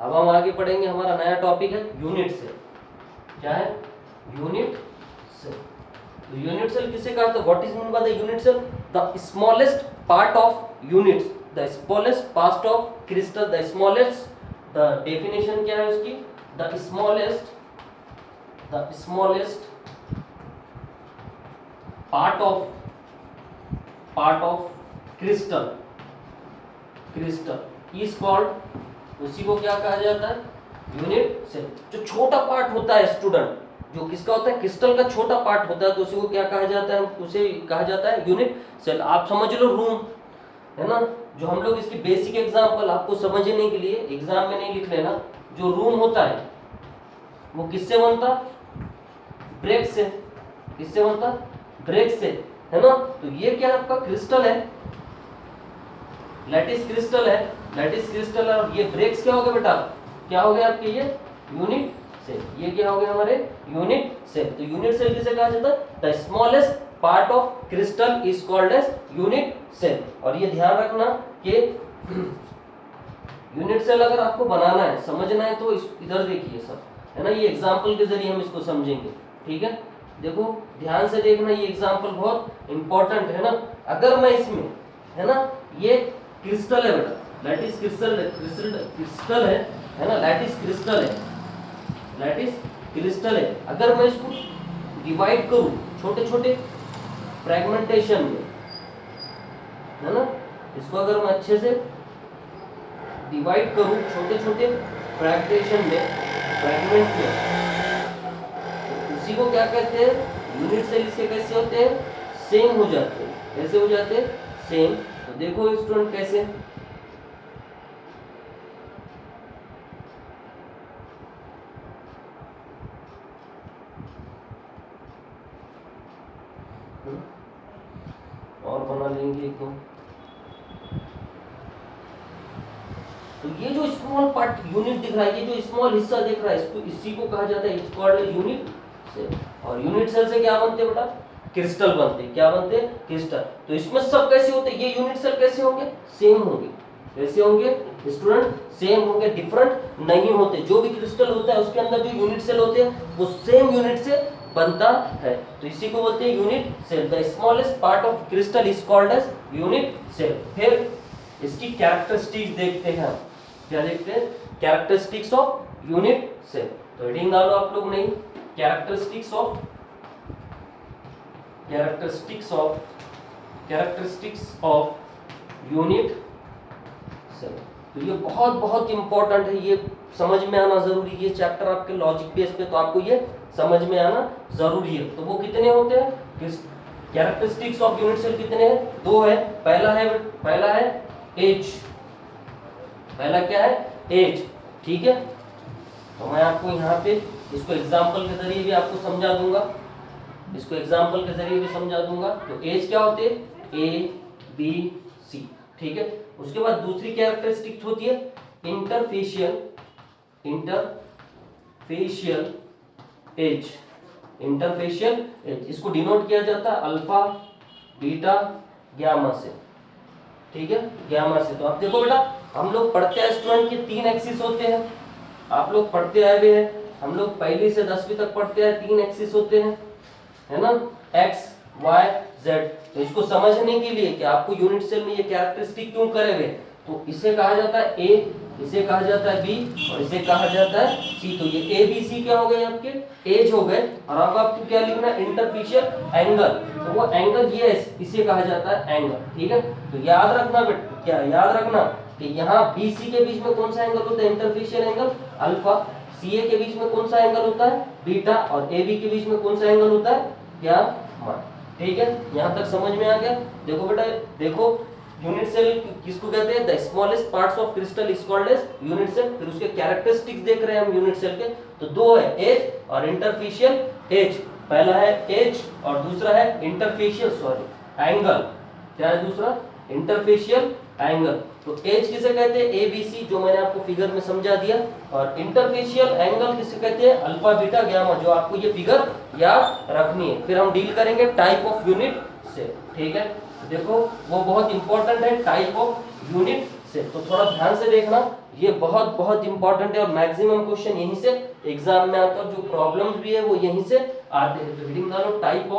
अब हम आगे पढ़ेंगे, हमारा नया टॉपिक है यूनिट सेल। क्या है? Unit cell. तो यूनिट सेल किसे कहा था? What is mean by the unit cell? The smallest part of units, the smallest part of crystal, the smallest, the definition क्या है उसकी? The smallest part of crystal is called, उसी को क्या कहा जाता है? Unit cell. जो छोटा पार्ट होता है स्टूडेंट, जो किसका होता है? क्रिस्टल का छोटा पार्ट होता है, तो उसी को क्या कहा जाता है? उसे कहा जाता है यूनिट सेल। आप समझ लो रूम, है ना, जो हम लोग इसकी बेसिक एग्जांपल आपको समझने के लिए एग्जाम में नहीं लिख लेना। जो रूम होता है वो किससे बनता? ब्रेक से। किससे बनता? ब्रेक से, है ना। तो ये क्या आपका क्रिस्टल है, लैटिस क्रिस्टल है, लैटिस क्रिस्टल। और ये ब्रेक्स क्या हो गए बेटा? क्या हो गए आपके? ये यूनिट सेल। ये क्या हो गया हमारे? Unit cell. तो यूनिट सेल किसे कहा जाता है? The smallest part of crystal is called as unit cell. और ये ध्यान रखना कि यूनिट सेल अगर आपको बनाना है, समझना है, तो इधर देखिए सब, है ना। ये एग्जांपल के जरिए हम इसको समझेंगे, ठीक है। देखो ध्यान से देखना, ये एग्जांपल बहुत इंपॉर्टेंट है ना। अगर मैं इसमें, है ना, ये क्रिस्टल है बेटा, लैटिस क्रिस्टल है ना, लैटिस क्रिस्टल है। अगर मैं इसको डिवाइड करूं छोटे छोटे फ्रेगमेंटेशन में, है ना, इसको अगर मैं अच्छे से डिवाइड करूं छोटे छोटे फ्रेगमेंटेशन में, फ्रेगमेंट में, तो उसी को क्या कहते हैं? Unit cell. इसके कैसे होते हैं? सेम हो जाते हैं। कैसे हो जाते हैं? सेम। तो देखो स्टूडेंट कैसे, और बना लेंगे एक दो। तो ये जो स्मॉल पार्ट यूनिट दिख रहा है, ये जो स्मॉल हिस्सा दिख रहा है, इसको, इसी को कहा जाता है, इट्स कॉल्ड यूनिट सेल। और यूनिट सेल से क्या बनते हैं बेटा? क्रिस्टल बनते हैं। क्या बनते हैं? क्रिस्टल। तो इसमें सब कैसे होते हैं? ये यूनिट सेल कैसे होंगे? सेम होंगे। कैसे होंगे स्टूडेंट? सेम होंगे, डिफरेंट नहीं होते। जो भी क्रिस्टल होता है उसके अंदर जो यूनिट सेल होते हैं वो सेम यूनिट से बनता है। तो इसी को बोलते हैं unit cell. The smallest part of crystal is called as unit cell. फिर इसकी कैरेक्टरिस्टिक्स देखते हैं हम। क्या देखते हैं? Characteristics of unit cell. तो हेडिंग डालो आप लोग नहीं, कैरेक्टरिस्टिक्स ऑफ यूनिट सेल। तो ये बहुत बहुत इंपॉर्टेंट है, ये समझ में आना जरूरी है। ये चैप्टर आपके लॉजिक बेस पे, तो आपको ये समझ में आना जरूरी है। तो वो कितने होते हैं? कैरेक्टरिस्टिक्स ऑफ यूनिट सेल कितने हैं? दो है। पहला है एज। पहला क्या है? एज, ठीक है। तो मैं आपको यहाँ पे इसको एग्जाम्पल के जरिए भी आपको समझा दूंगा, तो एज क्या होते हैं? ए बी सी, ठीक है। उसके बाद दूसरी कैरेक्टरिस्टिक होती है इंटरफेशियल एज। इसको डिनोट किया जाता है अल्फा, बीटा, गामा से, ठीक है, गामा से। तो आप देखो बेटा, हम लोग पढ़ते हैं स्टूडेंट के 3 एक्सिस होते हैं। आप लोग पढ़ते आए हुए हैं, हम लोग पहली से 10वीं तक पढ़ते हैं, 3 एक्सिस होते हैं, है ना, एक्स, वाई, जेड। तो इसको समझने के लिए कि आपको यूनिट सेल में ये कैरेक्टरिस्टिक क्यों करे हुए, तो इसे कहा जाता है ए, इसे कहा जाता है बी, और इसे कहा जाता है सी। तो ये ए बी सी क्या हो गए? आपके एज हो गए। और अब आपको क्या लिखना है? Interfacial angle. तो वो एंगल ये है, इसे कहा जाता है एंगल, ठीक है। तो याद रखना बेटा, क्या याद रखना कि यहाँ बी सी के बीच में कौन सा एंगल होता है? Interfacial angle alpha. C A के बीच में कौन सा एंगल होता है? बीटा। और ए बी के बीच में कौन सा एंगल होता है? गामा, ठीक है। यहाँ तक समझ में आ गया? देखो बेटा, देखो यूनिट सेल किसको कहते हैं? The smallest parts of crystal is called as unit cell. फिर उसके कैरेक्टरिस्टिक्स देख रहे हैं हम यूनिट सेल के, तो दो है, एज और इंटरफेशियल एज। पहला है एज और दूसरा है इंटरफेशियल एंगल। क्या है दूसरा? Interfacial angle. तो एज किसे कहते हैं? ए बी सी, जो मैंने आपको फिगर में समझा दिया। और इंटरफेशियल एंगल किसे कहते हैं? अल्फा, बीटा, गामा, जो आपको ये फिगर याद रखनी है। फिर हम डील करेंगे टाइप ऑफ यूनिट से, ठीक है। देखो वो बहुत इंपॉर्टेंट है, टाइप ऑफ यूनिट से। तो थोड़ा ध्यान से देखना, ये बहुत बहुत इंपॉर्टेंट है और मैक्सिमम क्वेश्चन यहीं से एग्जाम में आता है, जो प्रॉब्लम्स भी है वो यहीं से आते हैं। तो हेडिंग डालो type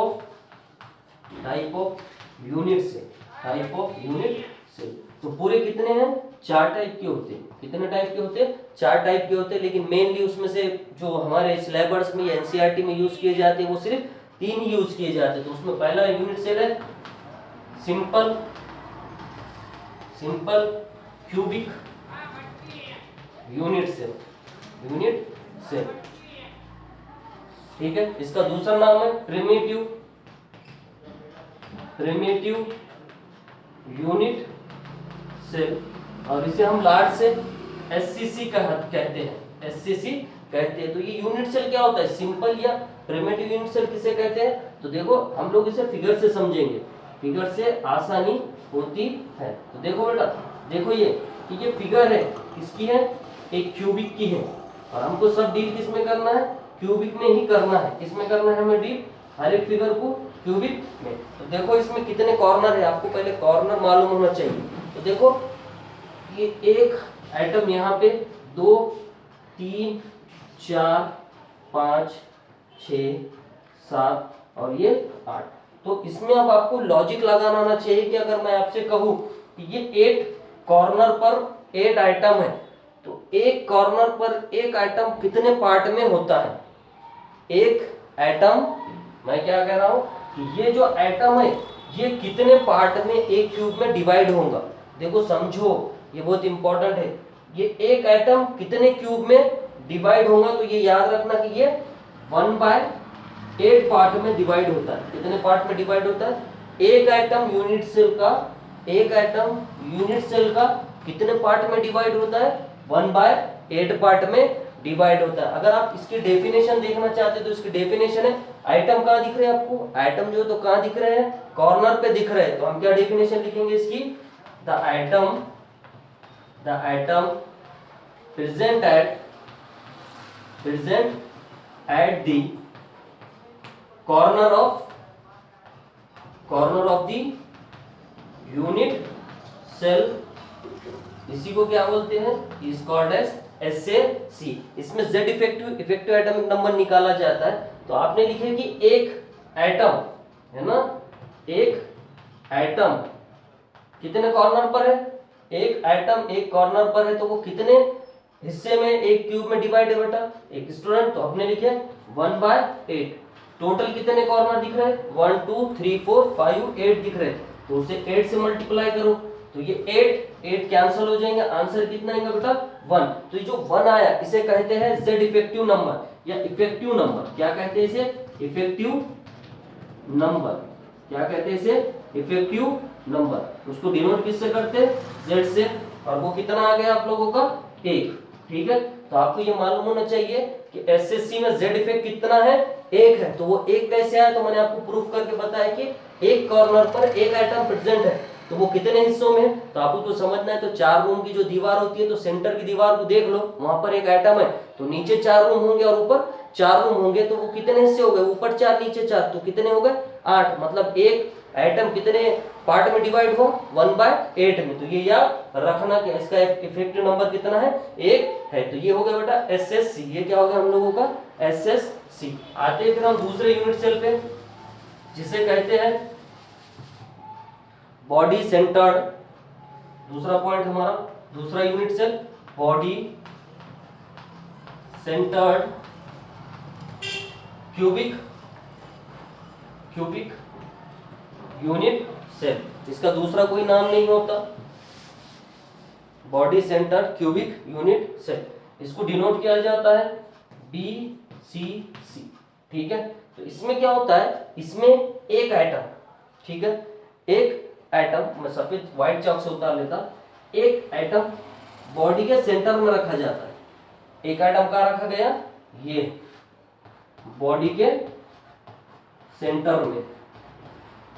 of unit cell, type of unit cell. तो पूरे कितने हैं, 4 टाइप के होते हैं। कितने टाइप के होते हैं, 4 टाइप के होते हैं, लेकिन मेनली उसमें से जो हमारे सिलेबस में एनसीईआरटी में यूज किए जाते हैं वो सिर्फ 3 ही यूज किए जाते हैं। तो उसमें पहला यूनिट सेल है सिंपल क्यूबिक यूनिट सेल, ठीक है। इसका दूसरा नाम है प्रिमिटिव यूनिट सेल, और इसे हम लार्ज से एससीसी कहते हैं। तो ये यूनिट सेल क्या होता है, सिंपल या प्रिमिटिव यूनिट सेल किसे कहते हैं। तो देखो हम लोग इसे फिगर से समझेंगे, फिगर से आसानी होती है। तो देखो बेटा, देखो ये फिगर है, किसकी है, एक क्यूबिक की है, और हमको सब डील किस में करना है, क्यूबिक में ही करना है। किस में करना है हमें डील, हर एक फिगर को क्यूबिक में। तो देखो इसमें कितने कॉर्नर है, आपको पहले कॉर्नर मालूम होना चाहिए। तो देखो ये एक एटम यहाँ पे 2 3 4 5 6 7 और ये 8। तो इसमें अब आपको लॉजिक लगाना आना चाहिए कि अगर मैं आपसे कहूँ कि ये 8 कॉर्नर पर 8 आइटम है, तो एक कॉर्नर पर एक आइटम कितने पार्ट में होता है। एक एटम, मैं क्या कह रहा हूं कि ये जो एटम है ये कितने पार्ट में एक क्यूब में डिवाइड होगा। देखो समझो, ये बहुत इंपॉर्टेंट है। ये एक एटम कितने क्यूब में डिवाइड होगा, तो ये याद रखना कि ये 1/8 पार्ट में डिवाइड होता है। कितने पार्ट में डिवाइड होता है, एक एटम यूनिट सेल का कितने पार्ट में डिवाइड होता है, 1/8 पार्ट में डिवाइड होता है। अगर आप इसकी डेफिनेशन देखना चाहते हैं तो इसकी डेफिनेशन है, आइटम कहाँ दिख रहे हैं आपको, आइटम जो तो कहाँ दिख रहे हैं, कॉर्नर पे दिख रहे हैं। तो हम क्या डेफिनेशन लिखेंगे इसकी, the atom present at the corner of the unit cell, इसी को क्या बोलते हैं, इज कॉल्ड एज SAC। इसमें Z इफेक्टिव एटॉमिक नंबर निकाला जाता है। तो आपने लिखे कि एक एटम है ना, एक एटम कितने कॉर्नर पर है, एक एटम एक कॉर्नर पर है, तो वो कितने हिस्से में एक क्यूब में डिवाइड है बेटा, एक स्टूडेंट। तो आपने लिखे 1/8। टोटल कितने कॉर्नर दिख रहे हैं, 1 2 3 4 5 8 दिख रहे हैं। तो उसे 8 से मल्टीप्लाई करो, तो ये 8 कैंसिल हो जाएंगे, आंसर कितना आएगा बेटा 1। तो ये जो 1 आया इसे कहते हैं Z इफेक्टिव नंबर या इफेक्टिव नंबर। क्या कहते हैं इसे, इफेक्टिव नंबर। क्या कहते हैं इसे, इफेक्टिव नंबर। उसको डिनोट किससे करते हैं, Z से, और वो कितना आ गया आप लोगों का 1, ठीक है। तो आपको ये मालूम होना चाहिए कि SSC में Z इफेक्ट कितना है, 1 है। तो वो 1 कैसे आया, तो मैंने आपको प्रूफ करके बताया कि एक कॉर्नर पर एक आइटम प्रेजेंट है, तो वो कितने हिस्सों में है। तो आपको तो समझना है, तो 4 रूम की जो दीवार होती है, तो सेंटर की दीवार को देख लो, वहां पर एक आइटम है, तो नीचे 4 रूम होंगे और ऊपर 4 रूम होंगे। तो वो कितने हिस्से हो गए, ऊपर 4 नीचे 4, तो कितने हो गए 8। मतलब एक आइटम कितने पार्ट में डिवाइड हो, 1/8 में। तो ये याद रखना कि इसका इफेक्टिव नंबर कितना है, 1 है। तो ये हो गया बेटा SSC। ये क्या हो गया हम लोगों का SSC। आते हैं फिर हम दूसरे यूनिट सेल पे, जिसे कहते हैं बॉडी सेंटर्ड। दूसरा पॉइंट हमारा, दूसरा unit cell body centred cubic unit cell. इसका दूसरा कोई नाम नहीं होता, body centred cubic unit cell. इसको डिनोट किया जाता है BCC, ठीक है। तो इसमें क्या होता है, इसमें एक आइटम, ठीक है, एक एटम, मैं सफेद व्हाइट चॉक से उतार लेता, एक एटम बॉडी के सेंटर में रखा जाता है। एक एटम कहाँ रखा गया, ये बॉडी के सेंटर में।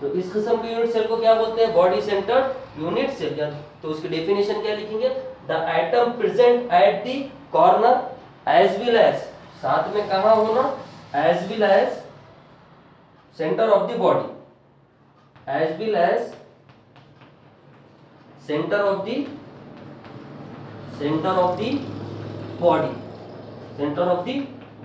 तो इस किस्म के यूनिट सेल को क्या बोलते हैं, बॉडी सेंटर्ड यूनिट सेल। तो उसकी डेफिनेशन क्या लिखेंगे, the atom present at the corner as well as, साथ में कहाँ होना, as well as centre of the body, as well as centre of the centre of the body, centre of the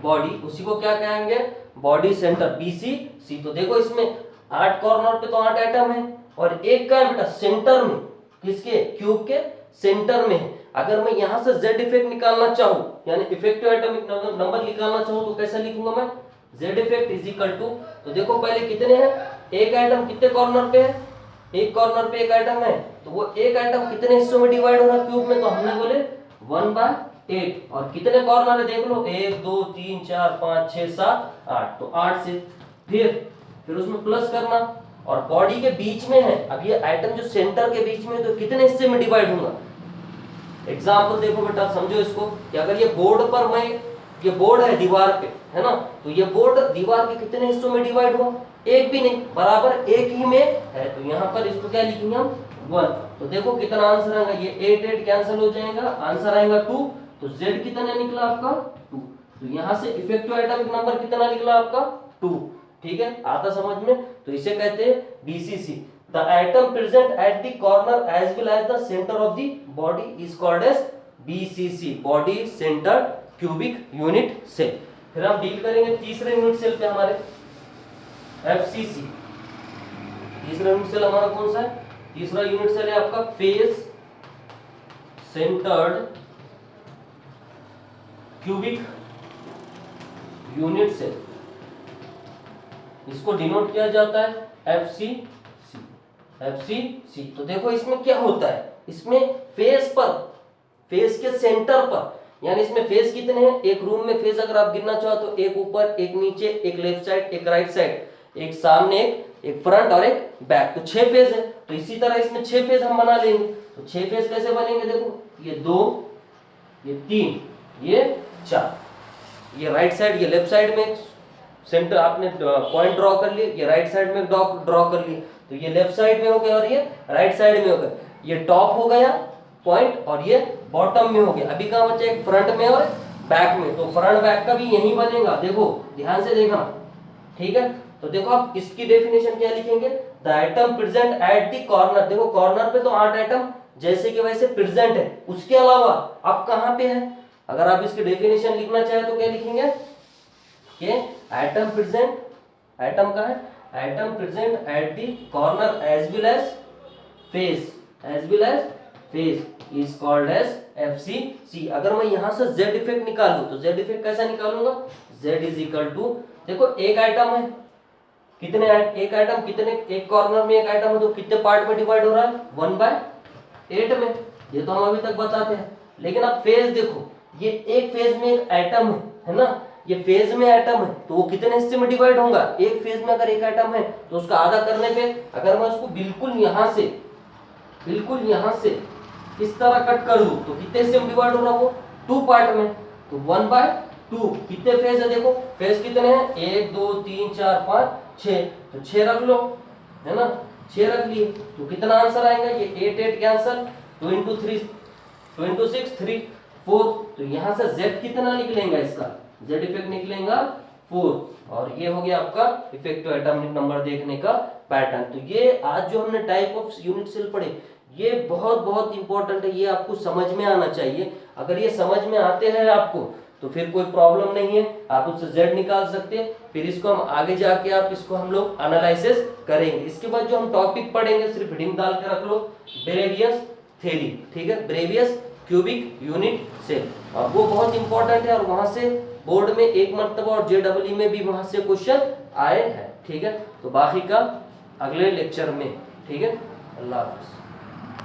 body, उसी को क्या कहेंगे, बॉडी सेंटर, BCC। तो देखो इसमें 8 कॉर्नर पे तो 8 एटम है, और एक का है बेटा सेंटर में, किसके, क्यूब के सेंटर में है। अगर मैं यहां से Z इफेक्ट निकालना चाहूं, यानी इफेक्टिव एटॉमिक नंबर निकालना चाहूं, तो कैसे लिखूंगा मैं, Z effect is equal to, तो देखो पहले कितने हैं, एक एटम कितने कॉर्नर पे है, एक कॉर्नर पे एक एटम है, तो वो एक एटम कितने हिस्सों में डिवाइड हो रहा है क्यूब में, तो हमने बोले 1/8, और कितने कॉर्नर है देख लो, 1 2 3 4 5 6 7 8, तो 8 से फिर उसमें प्लस करना, और बॉडी के बीच में है, अब ये आइटम जो सेंटर के बीच में है, तो कितने हिस्से में डिवाइड होगा। एग्जाम्पल देखो बेटा, समझो इसको कि अगर ये बोर्ड पर मैं, ये बोर्ड है दीवार पे, है ना, तो ये बोर्ड दीवार के कितने हिस्सों में डिवाइड हुआ, एक भी नहीं, बराबर एक ही में है, तो यहाँ पर इसको क्या लिखेंगे हम, 1। तो देखो कितना आंसर आएगा, ये 8 8 कैंसिल हो जाएगा, आंसर आएगा 2। तो Z कितना निकला आपका, 2। तो यहाँ से इफेक्टिव एटॉमिक नंबर कितना निकला आपका, 2। ठीक है, आता समझ में, तो इसे कहते हैं BCC। The atom present at the corner as well as the center of the body is called as BCC, body centered cubic unit cell। फिर हम डील करेंगे तीसरे यूनिट सेल पे हमारे FCC। तीसरा यूनिट सेल हमारा कौन सा है, तीसरा यूनिट सेल है आपका face centred cubic unit cell, इसको डिनोट किया जाता है FCC। तो देखो इसमें क्या होता है, इसमें फेस पर, फेस के सेंटर पर, यानी इसमें फेस कितने हैं, एक रूम में फेस अगर आप गिनना चाहो तो एक ऊपर, एक नीचे, एक लेफ्ट साइड, एक राइट साइड, एक सामने, एक फ्रंट और एक बैक, तो 6 फेज है। तो इसी तरह इसमें 6 फेज हम बना लेंगे। तो 6 फेज कैसे बनेंगे, देखो ये 2, ये 3, ये 4, ये राइट साइड, ये लेफ्ट साइड में सेंटर आपने पॉइंट ड्रॉ कर लिए, ये राइट साइड में ड्रॉ कर लिए, तो ये लेफ्ट साइड में हो गया और ये राइट साइड में हो गया, ये टॉप हो गया पॉइंट और ये बॉटम में हो गया। अभी कहां बचा, एक फ्रंट में और बैक में, तो फ्रंट बैक का भी यही बनेगा, देखो ध्यान से देखना, ठीक है। तो देखो आप इसकी डेफिनेशन क्या लिखेंगे, the atom present at the corner, देखो कॉर्नर पे तो 8 आइटम जैसे कि वैसे प्रेजेंट है, उसके अलावा अब कहां पे है, अगर आप इसकी डेफिनेशन लिखना चाहे तो क्या लिखेंगे कि आइटम प्रेजेंट, आइटम का है, atom present at the corner as well as face, as well as face is called as FCC। अगर मैं यहां से Z इफेक्ट निकालूं तो Z इफेक्ट कैसा निकालूंगा, Z इज इक्वल टू, देखो एक आइटम है, कितने एक आइटम कितने, एक कॉर्नर में एक आइटम है तो कितने पार्ट में डिवाइड हो रहा है, 1/8 में, ये तो हम अभी तक बताते हैं। लेकिन अब फेज देखो, ये एक फेज में एक आइटम है ना, ये फेज में आइटम है तो वो कितने हिस्से में डिवाइड होगा, एक फेज में अगर एक आइटम है तो उसका आधा करने पे, अगर मैं उसको बिल्कुल यहां से इस तरह कट कर दूं तो कितने हिस्से में डिवाइड हो रहा, वो 2 पार्ट में, तो 1/2। कितने फेज है, देखो फेज कितने हैं, 1 2 3 4 5 6, तो 6 रख लो, है ना, 6 रख लिए, तो कितना आंसर आएगा, ये 8 8 कैंसल, 2 into 3 2 into 6 3 4, तो यहां से Z कितना निकलेगा, इसका Z इफेक्ट निकलेगा 4, और ये हो गया आपका इफेक्टिव एटॉमिक नंबर देखने का पैटर्न। तो ये आज जो हमने टाइप ऑफ यूनिट सेल पढ़े, ये बहुत इंपॉर्टेंट है, ये आपको समझ में आना चाहिए। अगर ये समझ में आते हैं आपको तो फिर कोई प्रॉब्लम नहीं है, आप उससे Z निकाल सकते हैं, फिर इसको हम आगे जाके आप इसको हम लोग एनालिसिस करेंगे। इसके बाद जो हम टॉपिक पढ़ेंगे, सिर्फ हेडिंग डाल के रख लो, ब्रेवियस थ्योरी, ठीक है, ब्रेवियस क्यूबिक यूनिट सेल, और वो बहुत इंपॉर्टेंट है, और वहां से बोर्ड में एक मरतबा और JEE में भी वहां से क्वेश्चन आए हैं, ठीक है। तो बाकी का अगले लेक्चर में, ठीक है, अल्लाह हाफिज।